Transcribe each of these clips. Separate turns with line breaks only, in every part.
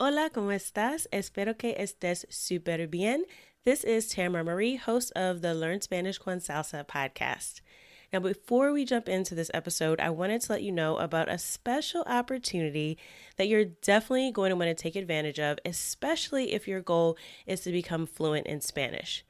Hola, ¿cómo estás? Espero que estés súper bien. This is Tamara Marie, host of the Learn Spanish con Salsa podcast. Now, before we jump into this episode, I wanted to let you know about a special opportunity that you're definitely going to want to take advantage of, especially if your goal is to become fluent in Spanish.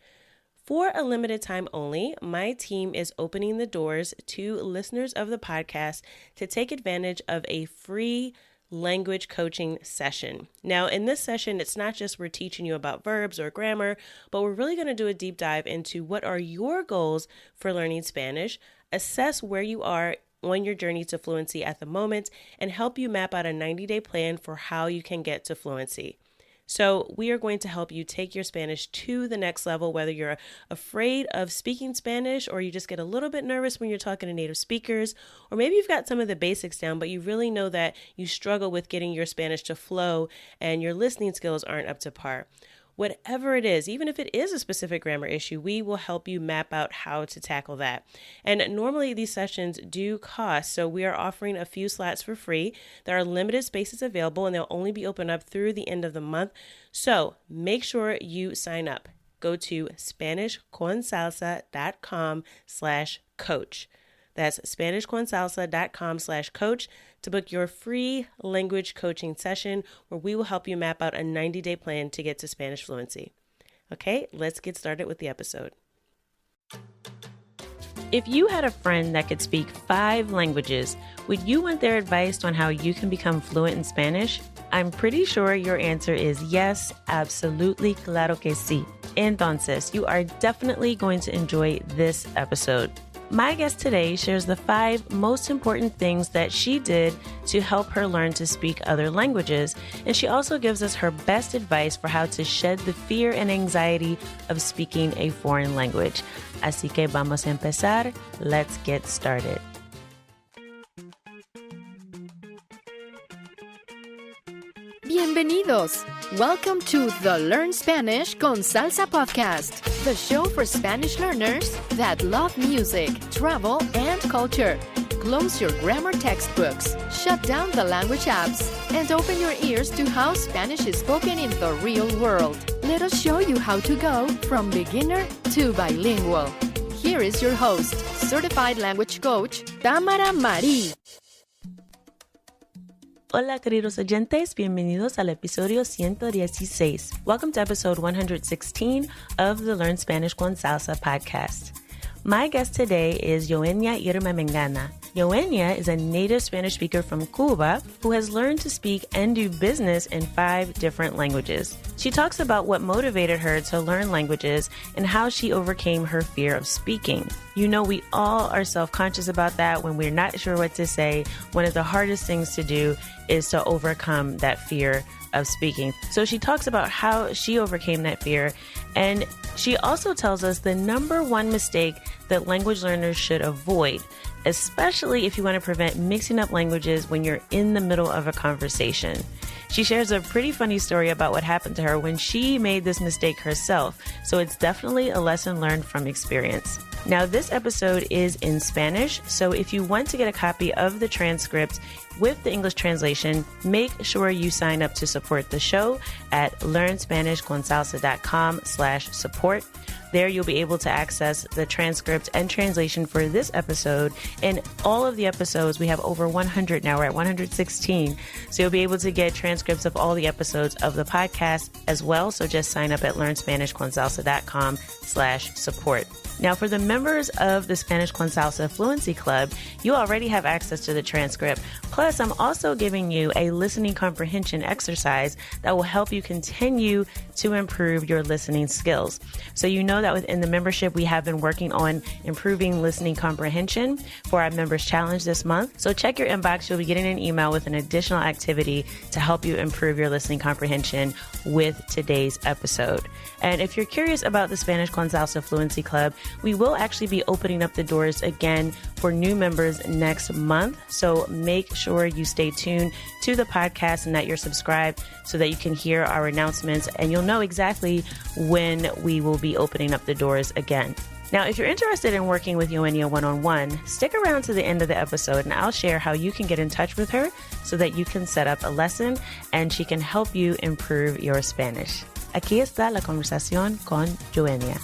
For a limited time only, my team is opening the doors to listeners of the podcast to take advantage of a free language coaching session. Now, in this session, it's not just we're teaching you about verbs or grammar, but we're really going to do a deep dive into what are your goals for learning Spanish, assess where you are on your journey to fluency at the moment, and help you map out a 90-day plan for how you can get to fluency. So we are going to help you take your Spanish to the next level, whether you're afraid of speaking Spanish or you just get a little bit nervous when you're talking to native speakers, or maybe you've got some of the basics down, but you really know that you struggle with getting your Spanish to flow and your listening skills aren't up to par. Whatever it is, even if it is a specific grammar issue, we will help you map out how to tackle that. And normally these sessions do cost, so we are offering a few slots for free. There are limited spaces available and they'll only be open up through the end of the month. So make sure you sign up. Go to SpanishConSalsa.com/coach. That's SpanishConSalsa.com/coach to book your free language coaching session where we will help you map out a 90-day plan to get to Spanish fluency. Okay, let's get started with the episode. If you had a friend that could speak 5 languages, would you want their advice on how you can become fluent in Spanish? I'm pretty sure your answer is yes, absolutely, claro que sí. Entonces, you are definitely going to enjoy this episode. My guest today shares the 5 most important things that she did to help her learn to speak other languages, and she also gives us her best advice for how to shed the fear and anxiety of speaking a foreign language. Así que vamos a empezar. Let's get started.
Bienvenidos! Welcome to the Learn Spanish con Salsa podcast, the show for Spanish learners that love music, travel, and culture. Close your grammar textbooks, shut down the language apps, and open your ears to how Spanish is spoken in the real world. Let us show you how to go from beginner to bilingual. Here is your host, certified language coach, Tamara Marie.
Hola, queridos oyentes. Bienvenidos al episodio 116. Welcome to episode 116 of the Learn Spanish con Salsa podcast. My guest today is Yoenia Irma Mengana. Yoenia is a native Spanish speaker from Cuba who has learned to speak and do business in 5 different languages. She talks about what motivated her to learn languages and how she overcame her fear of speaking. You know, we all are self-conscious about that when we're not sure what to say. One of the hardest things to do is to overcome that fear of speaking. So she talks about how she overcame that fear, and she also tells us the number 1 mistake that language learners should avoid, especially if you want to prevent mixing up languages when you're in the middle of a conversation. She shares a pretty funny story about what happened to her when she made this mistake herself, so it's definitely a lesson learned from experience. Now, this episode is in Spanish, so if you want to get a copy of the transcript with the English translation, make sure you sign up to support the show at learnspanishconsalsa.com/support. There you'll be able to access the transcript and translation for this episode and all of the episodes. We have over 100 now. We're at 116. So you'll be able to get transcripts of all the episodes of the podcast as well. So just sign up at learnspanishconsalsa.com/support. Now, for the members of the Spanish Con Salsa Fluency Club, you already have access to the transcript. Plus, I'm also giving you a listening comprehension exercise that will help you continue to improve your listening skills. So you know that within the membership, we have been working on improving listening comprehension for our members challenge this month. So check your inbox. You'll be getting an email with an additional activity to help you improve your listening comprehension with today's episode. And if you're curious about the Spanish Con Salsa Fluency Club, we will actually be opening up the doors again for new members next month. So make sure you stay tuned to the podcast and that you're subscribed so that you can hear our announcements and you'll know exactly when we will be opening up the doors again. Now, if you're interested in working with Eugenia one-on-one, stick around to the end of the episode and I'll share how you can get in touch with her so that you can set up a lesson and she can help you improve your Spanish. Aquí está la conversación con Eugenia.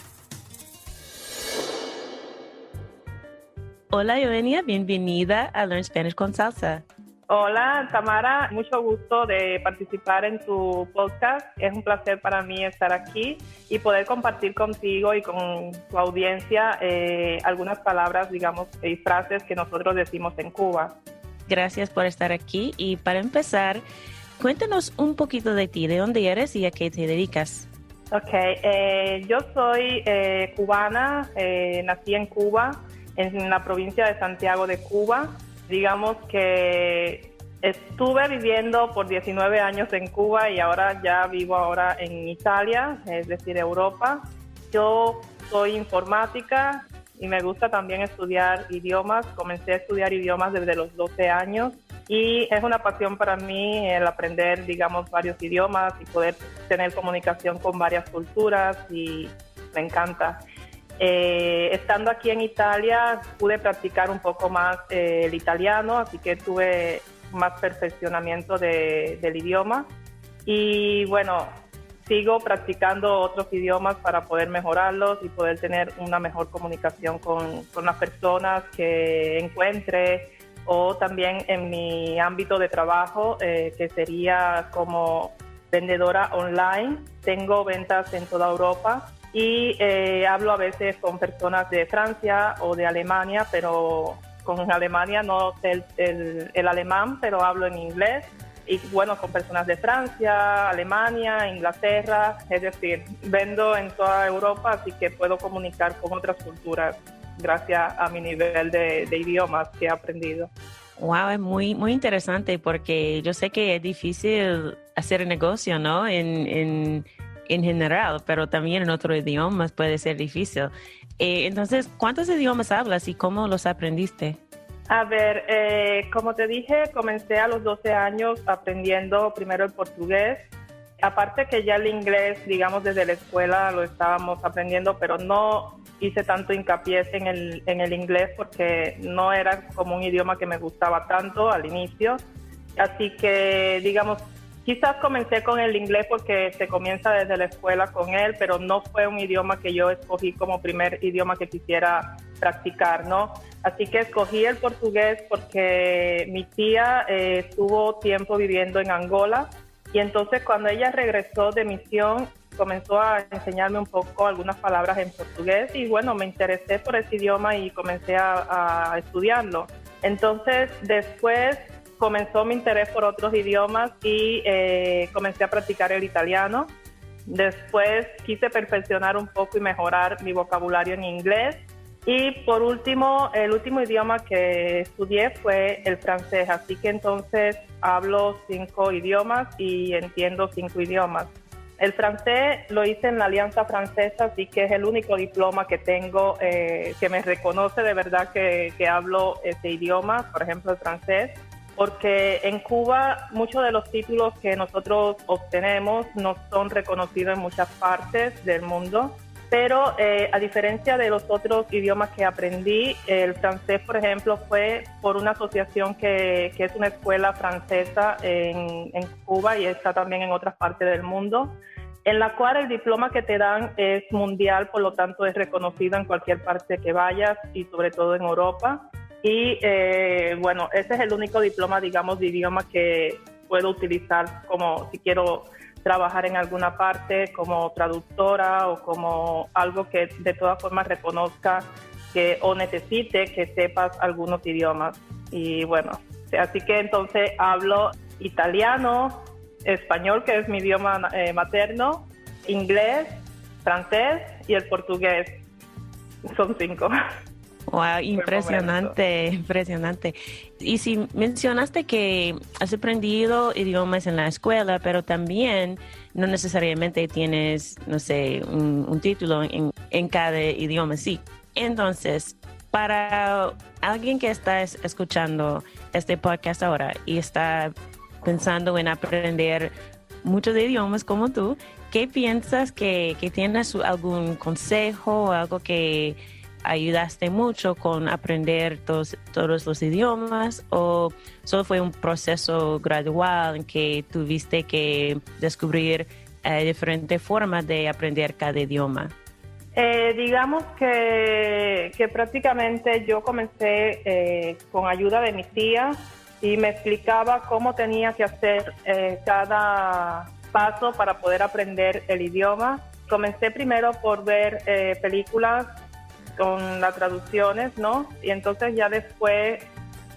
Hola, Eugenia, bienvenida a Learn Spanish con Salsa.
Hola, Tamara, mucho gusto de participar en tu podcast. Es un placer para mí estar aquí y poder compartir contigo y con tu audiencia algunas palabras, digamos, y frases que nosotros decimos en Cuba.
Gracias por estar aquí y para empezar, cuéntanos un poquito de ti, de dónde eres y a qué te dedicas.
Yo soy cubana, nací en Cuba, en la provincia de Santiago de Cuba. Digamos que estuve viviendo por 19 años en Cuba y ahora ya vivo en Italia, es decir, Europa. Yo soy informática y me gusta también estudiar idiomas. Comencé a estudiar idiomas desde los 12 años y es una pasión para mí el aprender, digamos, varios idiomas y poder tener comunicación con varias culturas y me encanta. Estando aquí en Italia pude practicar un poco más el italiano, así que tuve más perfeccionamiento del idioma y bueno, sigo practicando otros idiomas para poder mejorarlos y poder tener una mejor comunicación con las personas que encuentre o también en mi ámbito de trabajo que sería como vendedora online. Tengo ventas en toda Europa. Y hablo a veces con personas de Francia o de Alemania, pero con Alemania no sé el alemán, pero hablo en inglés. Y bueno, con personas de Francia, Alemania, Inglaterra, es decir, vendo en toda Europa, así que puedo comunicar con otras culturas gracias a mi nivel de idiomas que he aprendido.
Wow, es muy, muy interesante porque yo sé que es difícil hacer negocio, ¿no? En general, pero también en otros idiomas puede ser difícil. Entonces, ¿cuántos idiomas hablas y cómo los aprendiste?
A ver, como te dije, comencé a los 12 años aprendiendo primero el portugués. Aparte que ya el inglés, digamos, desde la escuela lo estábamos aprendiendo, pero no hice tanto hincapié en el inglés porque no era como un idioma que me gustaba tanto al inicio. Así que, digamos, quizás comencé con el inglés porque se comienza desde la escuela con él, pero no fue un idioma que yo escogí como primer idioma que quisiera practicar, ¿no? Así que escogí el portugués porque mi tía estuvo tiempo viviendo en Angola y entonces cuando ella regresó de misión comenzó a enseñarme un poco algunas palabras en portugués y bueno, me interesé por ese idioma y comencé a estudiarlo. Entonces después comenzó mi interés por otros idiomas y comencé a practicar el italiano. Después quise perfeccionar un poco y mejorar mi vocabulario en inglés. Y por último, el último idioma que estudié fue el francés. Así que entonces hablo 5 idiomas y entiendo 5 idiomas. El francés lo hice en la Alianza Francesa, así que es el único diploma que tengo que me reconoce de verdad que hablo ese idioma, por ejemplo el francés. Porque en Cuba muchos de los títulos que nosotros obtenemos no son reconocidos en muchas partes del mundo, pero a diferencia de los otros idiomas que aprendí, el francés, por ejemplo, fue por una asociación que es una escuela francesa en Cuba y está también en otras partes del mundo, en la cual el diploma que te dan es mundial, por lo tanto es reconocido en cualquier parte que vayas y sobre todo en Europa. Y bueno, ese es el único diploma, digamos, de idioma que puedo utilizar como si quiero trabajar en alguna parte como traductora o como algo que de todas formas reconozca que o necesite que sepas algunos idiomas. Y bueno, así que entonces hablo italiano, español, que es mi idioma materno, inglés, francés y el portugués. Son 5.
Wow, impresionante, impresionante. Y si mencionaste que has aprendido idiomas en la escuela, pero también no necesariamente tienes, no sé, un título en cada idioma, sí. Entonces, para alguien que está escuchando este podcast ahora y está pensando en aprender muchos de idiomas como tú, ¿qué piensas que tienes algún consejo o algo que ayudaste mucho con aprender todos los idiomas o solo fue un proceso gradual en que tuviste que descubrir diferentes formas de aprender cada idioma?
Digamos que prácticamente yo comencé con ayuda de mi tía y me explicaba cómo tenía que hacer cada paso para poder aprender el idioma. Comencé primero por ver películas con las traducciones, ¿no? Y entonces ya después,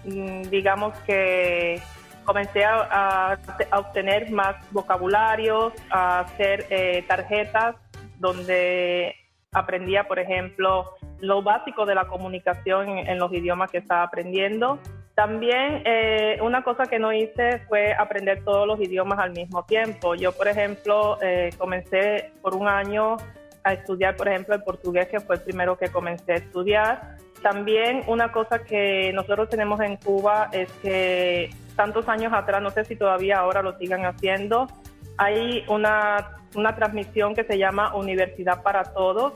digamos que comencé a obtener más vocabularios, a hacer tarjetas donde aprendía, por ejemplo, lo básico de la comunicación en los idiomas que estaba aprendiendo. También una cosa que no hice fue aprender todos los idiomas al mismo tiempo. Yo, por ejemplo, comencé por un año a estudiar, por ejemplo, el portugués, que fue el primero que comencé a estudiar. También una cosa que nosotros tenemos en Cuba es que tantos años atrás, no sé si todavía ahora lo sigan haciendo, hay una transmisión que se llama Universidad para Todos,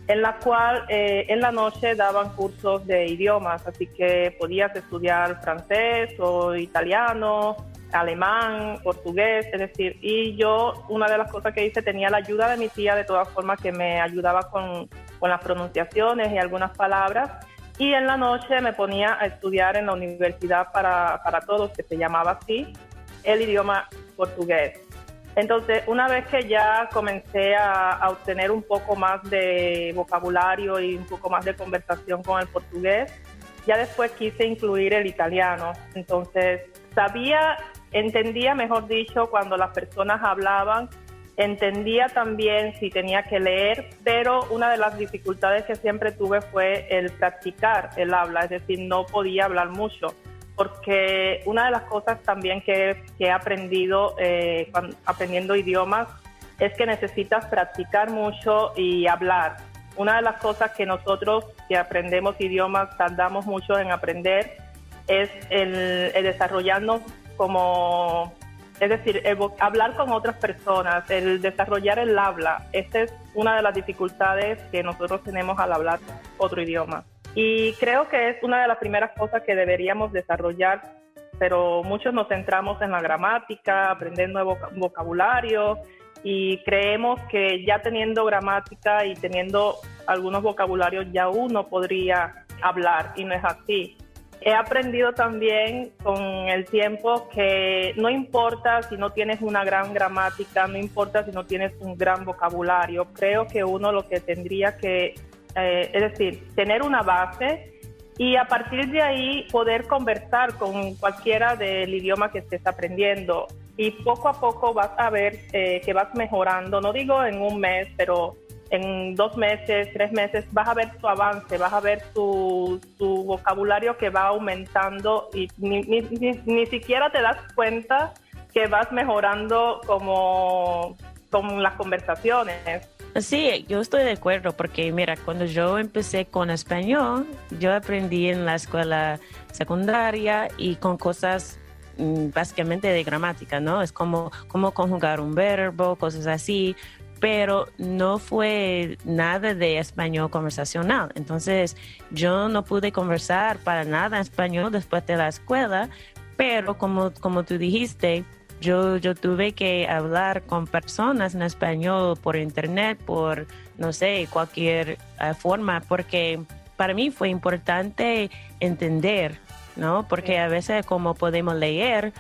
en la cual en la noche daban cursos de idiomas, así que podías estudiar francés o italiano, alemán, portugués, es decir, y yo una de las cosas que hice, tenía la ayuda de mi tía de todas formas, que me ayudaba con las pronunciaciones y algunas palabras, y en la noche me ponía a estudiar en la Universidad para Todos, que se llamaba así, el idioma portugués. Entonces, una vez que ya comencé a obtener un poco más de vocabulario y un poco más de conversación con el portugués, ya después quise incluir el italiano. Entonces, entendía, mejor dicho, cuando las personas hablaban, entendía también si tenía que leer, pero una de las dificultades que siempre tuve fue el practicar el habla, es decir, no podía hablar mucho. Porque una de las cosas también que he aprendido aprendiendo idiomas es que necesitas practicar mucho y hablar. Una de las cosas que nosotros que aprendemos idiomas tardamos mucho en aprender es el desarrollarnos es decir, hablar con otras personas, el desarrollar el habla. Esta es una de las dificultades que nosotros tenemos al hablar otro idioma. Y creo que es una de las primeras cosas que deberíamos desarrollar, pero muchos nos centramos en la gramática, aprender nuevo vocabulario, y creemos que ya teniendo gramática y teniendo algunos vocabularios ya uno podría hablar, y no es así. He aprendido también con el tiempo que no importa si no tienes una gran gramática, no importa si no tienes un gran vocabulario. Creo que uno lo que tendría que es decir, tener una base y a partir de ahí poder conversar con cualquiera del idioma que estés aprendiendo, y poco a poco vas a ver que vas mejorando, no digo en un mes, pero en 2 meses, 3 meses vas a ver tu avance, vas a ver tu vocabulario que va aumentando, y ni siquiera te das cuenta que vas mejorando como con las conversaciones.
Sí, yo estoy de acuerdo porque mira, cuando yo empecé con español, yo aprendí en la escuela secundaria y con cosas básicamente de gramática, ¿no? Es como conjugar un verbo, cosas así, pero no fue nada de español conversacional. Entonces yo no pude conversar para nada en español después de la escuela, pero como tú dijiste, yo tuve que hablar con personas en español por internet, por, no sé, cualquier forma, porque para mí fue importante entender, ¿no? Porque a veces como podemos leer,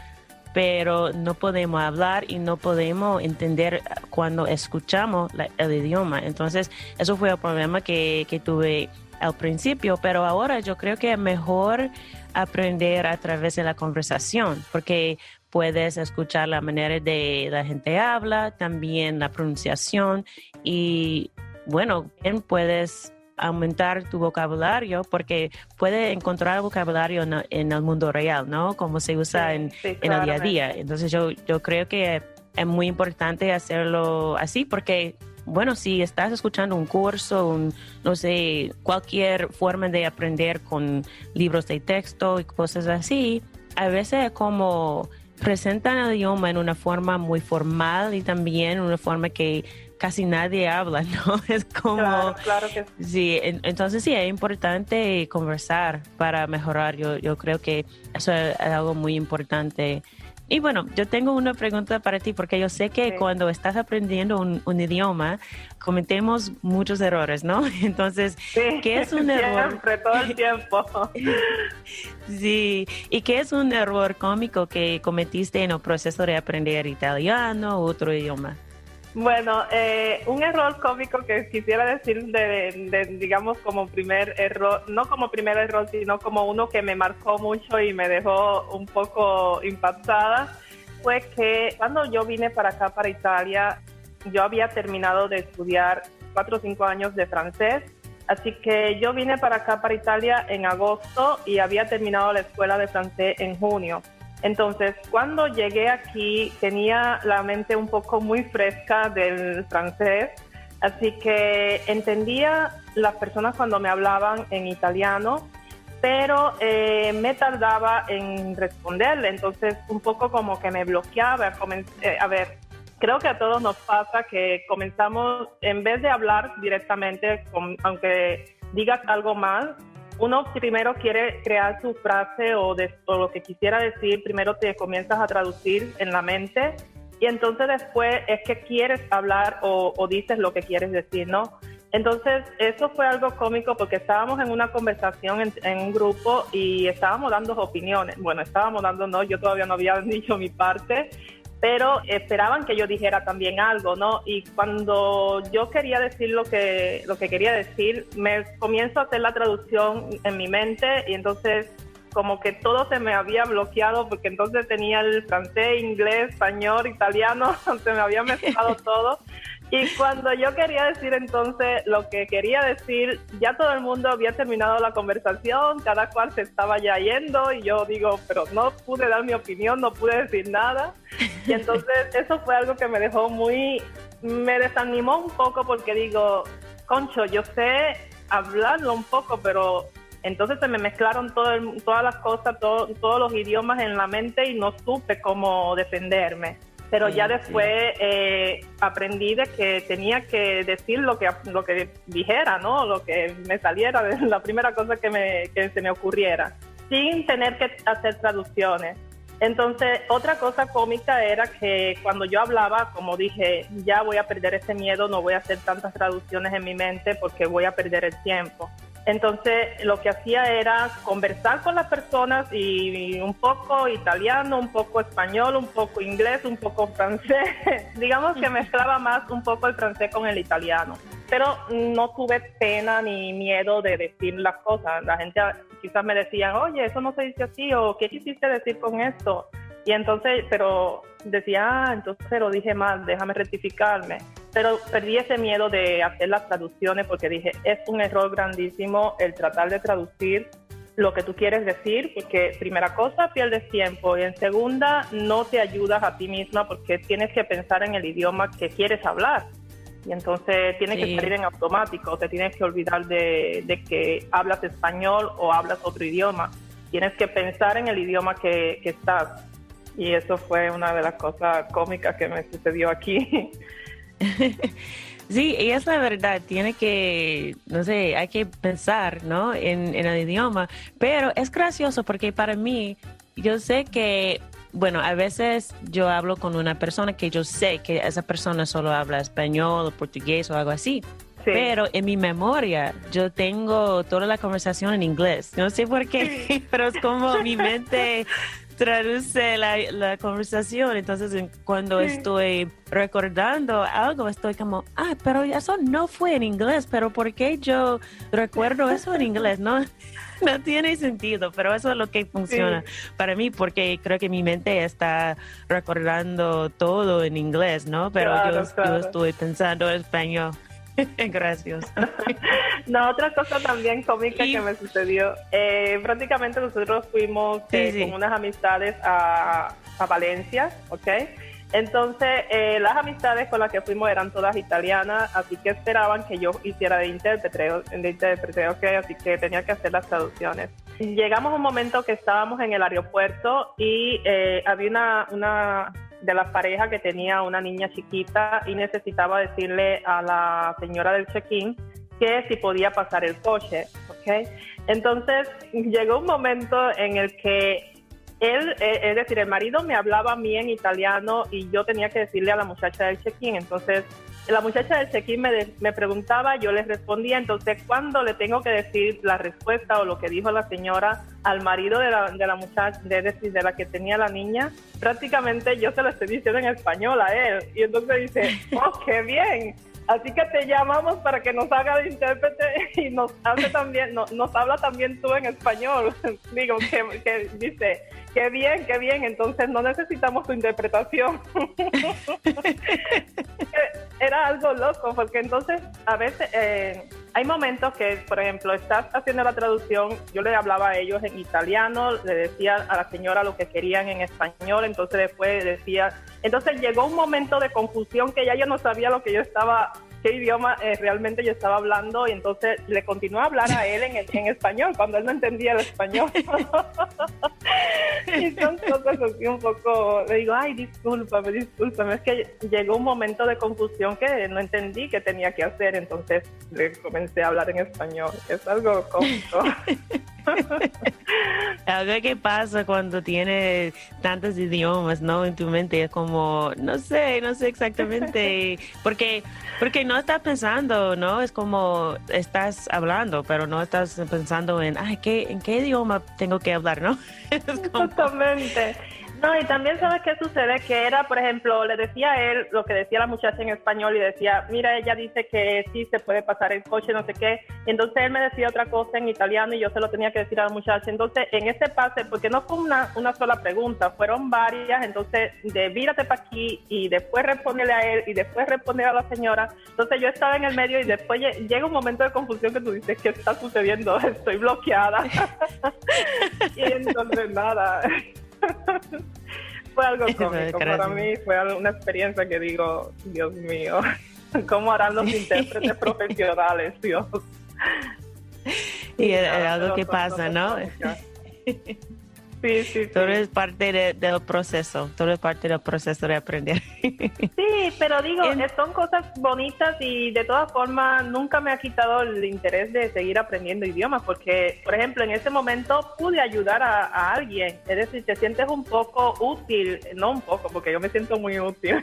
pero no podemos hablar y no podemos entender cuando escuchamos el idioma. Entonces, eso fue el problema que tuve al principio, pero ahora yo creo que es mejor aprender a través de la conversación, porque puedes escuchar la manera de la gente habla, también la pronunciación, y bueno, bien puedes aumentar tu vocabulario porque puedes encontrar vocabulario en el mundo real, ¿no? Como se usa en el día a día. Entonces yo creo que es muy importante hacerlo así porque, bueno, si estás escuchando un curso, no sé, cualquier forma de aprender con libros de texto y cosas así, a veces como presentan el idioma en una forma muy formal y también una forma que casi nadie habla, ¿no? Es como...
Claro que sí.
Sí, entonces sí, es importante conversar para mejorar. Yo creo que eso es algo muy importante. Y bueno, yo tengo una pregunta para ti, porque yo sé que cuando estás aprendiendo un idioma, cometemos muchos errores, ¿no? Entonces, ¿qué es un error?
Siempre, todo el tiempo.
Sí, ¿y qué es un error cómico que cometiste en el proceso de aprender italiano u otro idioma?
Bueno, un error cómico que quisiera decir digamos, como primer error, no como primer error, sino como uno que me marcó mucho y me dejó un poco impactada, fue que cuando yo vine para acá, para Italia, yo había terminado de estudiar 4 o 5 años de francés, así que yo vine para acá, para Italia, en agosto y había terminado la escuela de francés en junio. Entonces, cuando llegué aquí, tenía la mente un poco muy fresca del francés, así que entendía las personas cuando me hablaban en italiano, pero me tardaba en responderle, entonces un poco como que me bloqueaba. A ver, creo que a todos nos pasa que comenzamos, en vez de hablar directamente, aunque digas algo mal, uno primero quiere crear su frase o lo que quisiera decir, primero te comienzas a traducir en la mente y entonces después es que quieres hablar o dices lo que quieres decir, ¿no? Entonces eso fue algo cómico porque estábamos en una conversación en un grupo y estábamos dando opiniones. Bueno, no, yo todavía no había dicho mi parte, pero esperaban que yo dijera también algo, ¿no? Y cuando yo quería decir lo que quería decir, me comienzo a hacer la traducción en mi mente y entonces como que todo se me había bloqueado porque entonces tenía el francés, inglés, español, italiano, se me había mezclado todo. Y cuando yo quería decir entonces lo que quería decir, ya todo el mundo había terminado la conversación, cada cual se estaba ya yendo y yo digo, pero no pude dar mi opinión, no pude decir nada. Y entonces eso fue algo que me dejó me desanimó un poco porque digo, concho, yo sé hablarlo un poco, pero entonces se me mezclaron todas las cosas, todos los idiomas en la mente y no supe cómo defenderme. Pero ya después aprendí de que tenía que decir lo que dijera, ¿no? Lo que me saliera, de la primera cosa que se me ocurriera, sin tener que hacer traducciones. Entonces, otra cosa cómica era que cuando yo hablaba, como dije, ya voy a perder ese miedo, no voy a hacer tantas traducciones en mi mente porque voy a perder el tiempo. Entonces, lo que hacía era conversar con las personas y un poco italiano, un poco español, un poco inglés, un poco francés. Digamos que mezclaba más un poco el francés con el italiano. Pero no tuve pena ni miedo de decir las cosas. La gente quizás me decía, oye, eso no se dice así, o ¿qué quisiste decir con esto? Y entonces, pero decía, entonces lo dije mal, déjame rectificarme. Pero perdí ese miedo de hacer las traducciones porque dije, es un error grandísimo el tratar de traducir lo que tú quieres decir, porque primera cosa, pierdes tiempo y en segunda, no te ayudas a ti misma porque tienes que pensar en el idioma que quieres hablar. Y entonces tienes que salir en automático, te tienes que olvidar de que hablas español o hablas otro idioma. Tienes que pensar en el idioma que estás. Y eso fue una de las cosas cómicas que me sucedió aquí.
Sí, y es la verdad, tiene que, no sé, hay que pensar, ¿no? En el idioma, pero es gracioso porque para mí, yo sé que, bueno, a veces yo hablo con una persona que yo sé que esa persona solo habla español o portugués o algo así. Sí. Pero en mi memoria yo tengo toda la conversación en inglés. No sé por qué, sí. Pero es como mi mente traduce la conversación. Entonces cuando estoy recordando algo, estoy como, pero eso no fue en inglés, pero ¿por qué yo recuerdo eso en inglés? No tiene sentido, pero eso es lo que funciona para mí, porque creo que mi mente está recordando todo en inglés, ¿no? Pero yo estoy pensando en español. Gracias.
No, otra cosa también cómica que me sucedió, prácticamente nosotros fuimos con unas amistades a Valencia, ¿ok? Entonces, las amistades con las que fuimos eran todas italianas, así que esperaban que yo hiciera de intérprete, ¿ok? Así que tenía que hacer las traducciones. Llegamos a un momento que estábamos en el aeropuerto y había de la pareja que tenía una niña chiquita y necesitaba decirle a la señora del check-in que si podía pasar el coche, ¿ok? Entonces llegó un momento en el que él, es decir, el marido me hablaba a mí en italiano y yo tenía que decirle a la muchacha del check-in. Entonces la muchacha del check-in me preguntaba, yo les respondía. Entonces cuando le tengo que decir la respuesta o lo que dijo la señora al marido de la muchacha, es decir, de la que tenía la niña, prácticamente yo se lo estoy diciendo en español a él. Y entonces dice, oh, qué bien. Así que te llamamos para que nos haga de intérprete y nos hace también, nos habla también tú en español. Digo, que dice, qué bien, entonces no necesitamos tu interpretación. Era algo loco, porque entonces a veces hay momentos que, por ejemplo, estás haciendo la traducción, yo le hablaba a ellos en italiano, le decía a la señora lo que querían en español, entonces después decía, entonces llegó un momento de confusión que ya yo no sabía lo que yo estaba, qué idioma realmente yo estaba hablando, y entonces le continué a hablar a él en español cuando él no entendía el español. Y son cosas así un poco, le digo, ay, discúlpame, es que llegó un momento de confusión que no entendí qué tenía que hacer, entonces le comencé a hablar en español. Es algo cómico.
Algo que pasa cuando tienes tantos idiomas, ¿no? En tu mente es como, no sé exactamente, porque no estás pensando, ¿no? Es como estás hablando, pero no estás pensando en, ¿en qué idioma tengo que hablar, no? Es como...
Exactamente. No, y también sabes qué sucede, que era, por ejemplo, le decía a él lo que decía la muchacha en español y decía, mira, ella dice que sí se puede pasar el coche, no sé qué. Entonces él me decía otra cosa en italiano y yo se lo tenía que decir a la muchacha. Entonces en ese pase, porque no fue una sola pregunta, fueron varias, entonces de vírate para aquí y después responderle a él y después responder a la señora. Entonces yo estaba en el medio y después llega un momento de confusión que tú dices, ¿qué está sucediendo? Estoy bloqueada. Y entonces nada... Fue algo cómico para mí, fue una experiencia que digo, Dios mío, ¿cómo harán los intérpretes profesionales, Dios?
Y es algo que pasa, ¿no?
Sí.
Todo es parte del proceso, de aprender.
Sí, pero digo, son cosas bonitas y de todas formas nunca me ha quitado el interés de seguir aprendiendo idiomas, porque, por ejemplo, en ese momento pude ayudar a alguien, es decir, te sientes un poco útil, no un poco, porque yo me siento muy útil,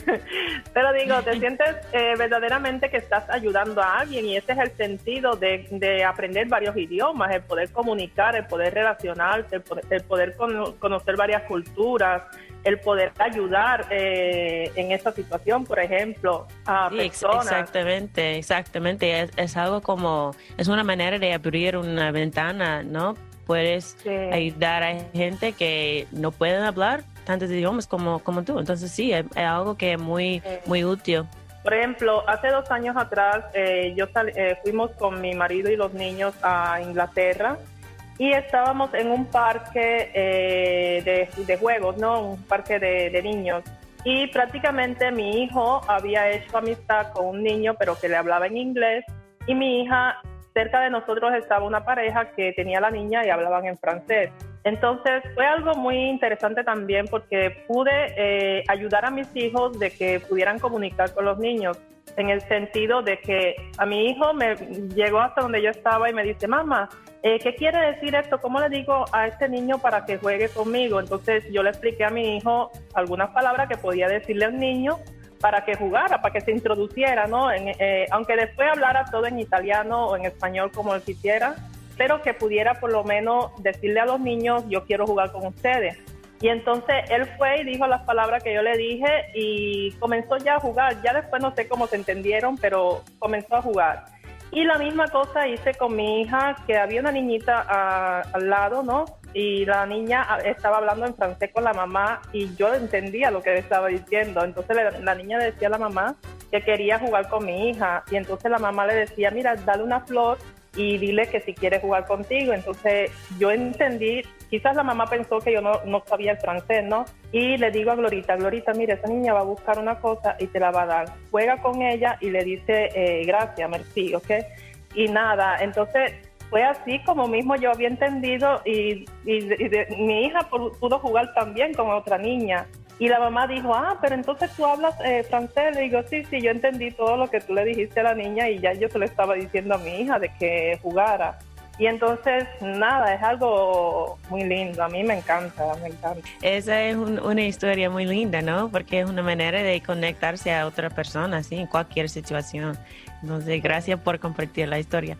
pero digo, te sientes verdaderamente que estás ayudando a alguien, y ese es el sentido de aprender varios idiomas, el poder comunicar, el poder relacionarte, el poder conocer varias culturas, el poder ayudar en esa situación, por ejemplo, a personas.
Exactamente. Es algo como, es una manera de abrir una ventana, ¿no? Puedes ayudar a gente que no pueden hablar tantos idiomas como tú. Entonces sí, es algo que es muy útil.
Por ejemplo, hace 2 años atrás fuimos con mi marido y los niños a Inglaterra. Y estábamos en un parque de juegos, ¿no? Un parque de niños. Y prácticamente mi hijo había hecho amistad con un niño, pero que le hablaba en inglés. Y mi hija, cerca de nosotros estaba una pareja que tenía la niña y hablaban en francés. Entonces fue algo muy interesante también porque pude ayudar a mis hijos de que pudieran comunicar con los niños. En el sentido de que a mi hijo me llegó hasta donde yo estaba y me dice, mamá, ¿qué quiere decir esto? ¿Cómo le digo a este niño para que juegue conmigo? Entonces yo le expliqué a mi hijo algunas palabras que podía decirle al niño para que jugara, para que se introduciera, ¿no? Aunque después hablara todo en italiano o en español como él quisiera, pero que pudiera por lo menos decirle a los niños, yo quiero jugar con ustedes. Y entonces él fue y dijo las palabras que yo le dije y comenzó ya a jugar. Ya después no sé cómo se entendieron, pero comenzó a jugar. Y la misma cosa hice con mi hija, que había una niñita al lado, ¿no? Y la niña estaba hablando en francés con la mamá y yo entendía lo que le estaba diciendo. Entonces la niña le decía a la mamá que quería jugar con mi hija. Y entonces la mamá le decía, mira, dale una flor y dile que si quiere jugar contigo. Entonces yo entendí, quizás la mamá pensó que yo no sabía el francés, ¿no? Y le digo a Glorita, mira, esa niña va a buscar una cosa y te la va a dar. Juega con ella y le dice gracias, merci, ¿ok? Y nada, entonces fue así como mismo yo había entendido y mi hija pudo jugar también con otra niña. Y la mamá dijo, pero entonces tú hablas francés. Le digo, sí, yo entendí todo lo que tú le dijiste a la niña y ya yo se lo estaba diciendo a mi hija de que jugara. Y entonces, nada, es algo muy lindo. A mí me encanta.
Esa es una historia muy linda, ¿no? Porque es una manera de conectarse a otra persona, ¿sí? En cualquier situación. Entonces, gracias por compartir la historia.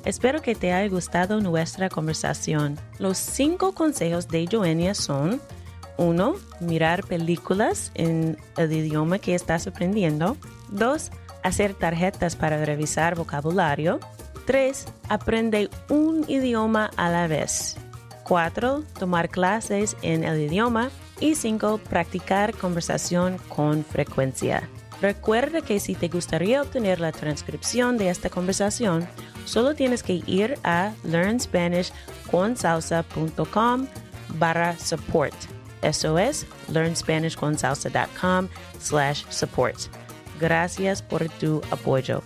Espero que te haya gustado nuestra conversación. Los 5 consejos de Joenia son: 1. Mirar películas en el idioma que estás aprendiendo. 2. Hacer tarjetas para revisar vocabulario. 3. Aprende un idioma a la vez. 4. Tomar clases en el idioma. Y 5. Practicar conversación con frecuencia. Recuerda que si te gustaría obtener la transcripción de esta conversación, solo tienes que ir a learnspanishconsalsa.com/support. Eso es learnspanishconsalsa.com/support. Gracias por tu apoyo.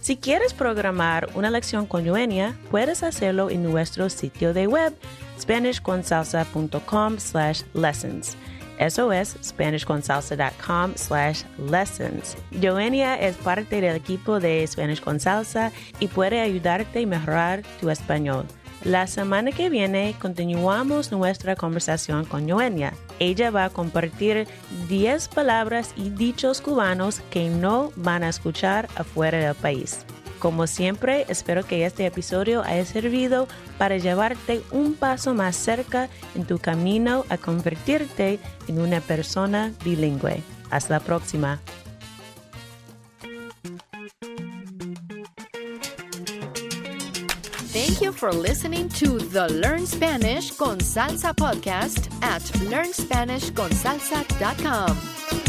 Si quieres programar una lección con Joenia, puedes hacerlo en nuestro sitio de web, SpanishConsalsa.com/lessons. Eso es SpanishConsalsa.com/lessons. Joenia es parte del equipo de Spanish con Salsa y puede ayudarte a mejorar tu español. La semana que viene continuamos nuestra conversación con Joenia. Ella va a compartir 10 palabras y dichos cubanos que no van a escuchar afuera del país. Como siempre, espero que este episodio haya servido para llevarte un paso más cerca en tu camino a convertirte en una persona bilingüe. Hasta la próxima.
Thank you for listening to the Learn Spanish con Salsa podcast at learnspanishconsalsa.com.